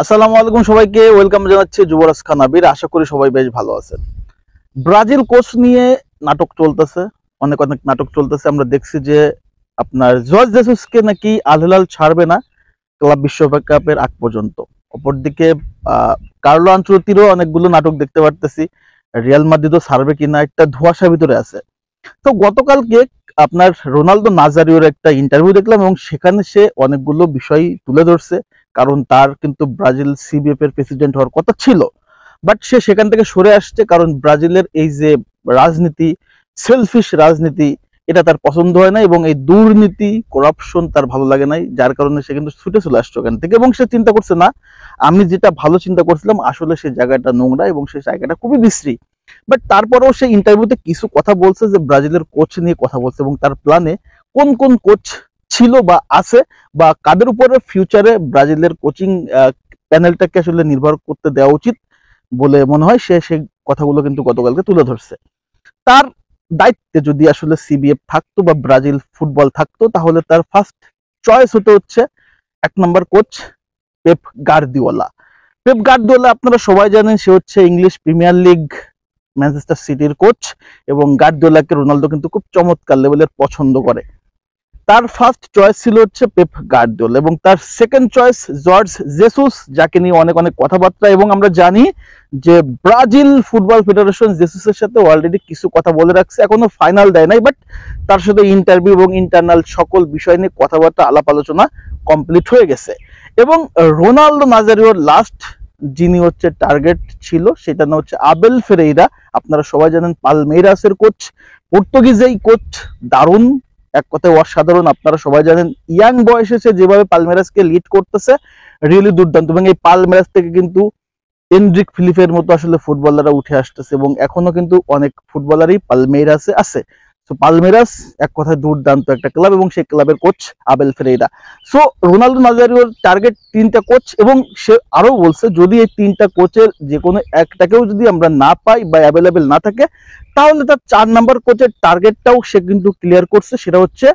আসসালামু আলাইকুম সবাইকে ওয়েলকাম জানাচ্ছি যুবরাজ খান আবির। আশা করি সবাই বেশ ভালো আছেন। ব্রাজিল কোচ নিয়ে নাটক চলতেছে, অনেক অনেক নাটক চলতেছে। আমরা দেখছি যে আপনার জর্জ জেসুসকে নাকি আল হিলাল ছাড়বে না ক্লাব বিশ্বকাপের আগ পর্যন্ত। অপরদিকে কার্লো আনচেলত্তিরও অনেকগুলো নাটক দেখতে পারতেছি, রিয়াল মাদ্রিদও ছাড়বে কিনা একটা ধোঁয়াশার ভিতরে আছে। তো গতকালকে আপনার রোনালদো নাজারিওর একটা ইন্টারভিউ দেখলাম এবং সেখানে সে অনেকগুলো বিষয় তুলে ধরছে। কারণ তার কিন্তু ব্রাজিল সিবিএফ এর প্রেসিডেন্ট হওয়ার কথা ছিল, বাট সে সেখান থেকে সরে আসছে কারণ ব্রাজিলের এই যে রাজনীতি, সেলফিশ রাজনীতি, এটা তার পছন্দ হয় না এবং এই দুর্নীতি করাপশন তার ভালো লাগে নাই, যার কারণে সে কিন্তু ছুটে চলে আসছে ওখান থেকে। এবং সে চিন্তা করছে না, আমি যেটা ভালো চিন্তা করছিলাম আসলে সে জায়গাটা নোংরা এবং সে জায়গাটা খুবই বিশ্রী। বাট তারপরেও সে ইন্টারভিউতে কিছু কথা বলছে, যে ব্রাজিলের কোচ নিয়ে কথা বলছে এবং তার প্ল্যানে কোন কোন কোচ ছিল বা আছে, বা কাদের উপরে ফিউচারে ব্রাজিলের কোচিং প্যানেলটাকে আসলে নির্ভর করতে দেওয়া উচিত বলে মনে হয়। সে সেই কথাগুলো কিন্তু গতকালকে তুলে ধরছে। তার দায়িত্বে যদি আসলে সিবিএফ থাকতো বা ব্রাজিল ফুটবল থাকতো, তাহলে তার ফার্স্ট চয়েস হতে হচ্ছে 1 number coach Pep Guardiola. Pep Guardiola আপনারা সবাই জানেন, সে হচ্ছে ইংলিশ প্রিমিয়ার লিগ ম্যানচেস্টার সিটির কোচ এবং গার্দিওলাকে রোনালদো কিন্তু খুব চমৎকার লেভেলের পছন্দ করে। তার ফার্স্ট চয়েস ছিল হচ্ছে পেপ গার্দিওলা এবং তার সেকেন্ড চয়েস জর্জ জেসুস, যাকে নিয়ে অনেক অনেক কথাবার্তা। এবং আমরা জানি যে ব্রাজিল ফুটবল ফেডারেশন জেসুসের সাথে অলরেডি কিছু কথা বলে রাখছে, এখনো ফাইনাল দেয় নাই, বাট তার সাথে ইন্টারভিউ এবং ইন্টারনাল সকল বিষয় নিয়ে কথাবার্তা আলাপ আলোচনা কমপ্লিট হয়ে গেছে। এবং রোনালদো নাজারিওর লাস্ট যিনি হচ্ছে টার্গেট ছিল, সেটা না হচ্ছে আবেল ফেরেইরা। আপনারা সবাই জানেন পালমেইরাসের কোচ, পর্তুগিজ এই কোচ, দারুণ, এক কথায় অসাধারণ। আপনারা সবাই জানেন ইয়াং বয়সে সে যেভাবে পালমেরাসকে লিড করতেছে, রিয়েলি দুর্দান্ত। এবং এই পালমেরাস থেকে কিন্তু এনরিক ফিলিপের মতো আসলে ফুটবলাররা উঠে আসতেছে এবং এখনো কিন্তু অনেক ফুটবলারই পালমেইরাসে আছে। সো পালমেরাস এক কথায় দুর্দান্ত একটা ক্লাব এবং সেই ক্লাবের coach Abel Ferreira. So Ronaldo নাজারিওর টার্গেট 3টা কোচ এবং সে আরো বলছে যদি এই 3টা কোচের যে কোনো একটাকেও যদি আমরা না পাই বা অ্যাভেলেবেল না থাকে, তাহলে তার 4 নম্বর কোচের টার্গেটটাও সে কিন্তু ক্লিয়ার করছে, সেটা হচ্ছে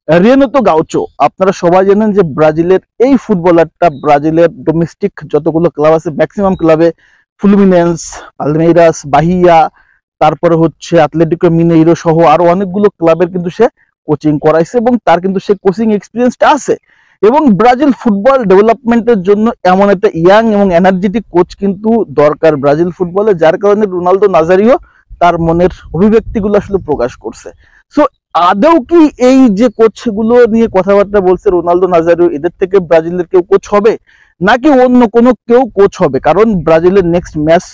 রেনাতো গাউচো। আপনারা সবাই জানেন যে ব্রাজিলের এই ফুটবলারটা ব্রাজিলের ডোমেস্টিক যতগুলো ক্লাব আছে ম্যাক্সিমাম ক্লাবে, ফ্লুমিনেন্স, পালমেইরাস, বাহিয়া, তারপরে হচ্ছে আতলেটিকো মিনেইরো সহ আরো অনেকগুলো ক্লাবের কিন্তু সে কোচিং করাইছে এবং তার কিন্তু সে কোচিং এক্সপিরিয়েন্সটা আছে। এবং ব্রাজিল ফুটবল ডেভেলপমেন্টের জন্য এমন একটা ইয়াং এবং এনার্জেটিক কোচ কিন্তু দরকার ব্রাজিল ফুটবলে, যার কারণে রোনালদো নাজারিও তার মনের অভিব্যক্তিগুলো আসলে প্রকাশ করছে। সো আদৌ কি এই যে কোচগুলো নিয়ে কথাবার্তা বলছে রোনালদো নাজারিও, এদের থেকে ব্রাজিলের কেউ কোচ হবে নাকি অন্য কোনো কেউ কোচ হবে? কারণ ব্রাজিলের নেক্সট ম্যাচ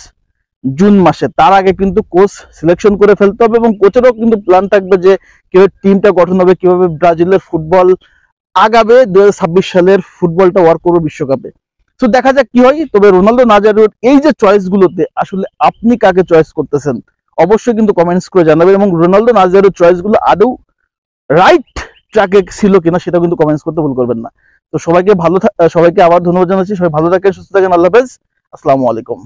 জুন মাসে, তার আগে কিন্তু কোচ সিলেকশন করে ফেলতে হবে এবং কোচেরও কিন্তু প্ল্যান থাকবে যে কিভাবে টিমটা গঠন হবে, কিভাবে ব্রাজিলের ফুটবল আগাবে 2026 সালের ফুটবলটা ওয়ার্ক করবে বিশ্বকাপে। তো দেখা যাক কি হয়। তবে রোনালদো নাজারিওর এই যে চয়েস গুলোতে আসলে আপনি কাকে চয়েস করতেছেন অবশ্যই কিন্তু কমেন্টস করে জানাবেন এবং রোনালদো নাজারিওর চয়েস গুলো আদৌ রাইট ট্র্যাকে ছিল কিনা সেটা কিন্তু কমেন্টস করতে ভুল করবেন না। তো সবাইকে সবাইকে আবার ধন্যবাদ জানাচ্ছি। সবাই ভালো থাকেন, সুস্থ থাকেন, আল্লাহ হাফেজ, আসসালামু আলাইকুম।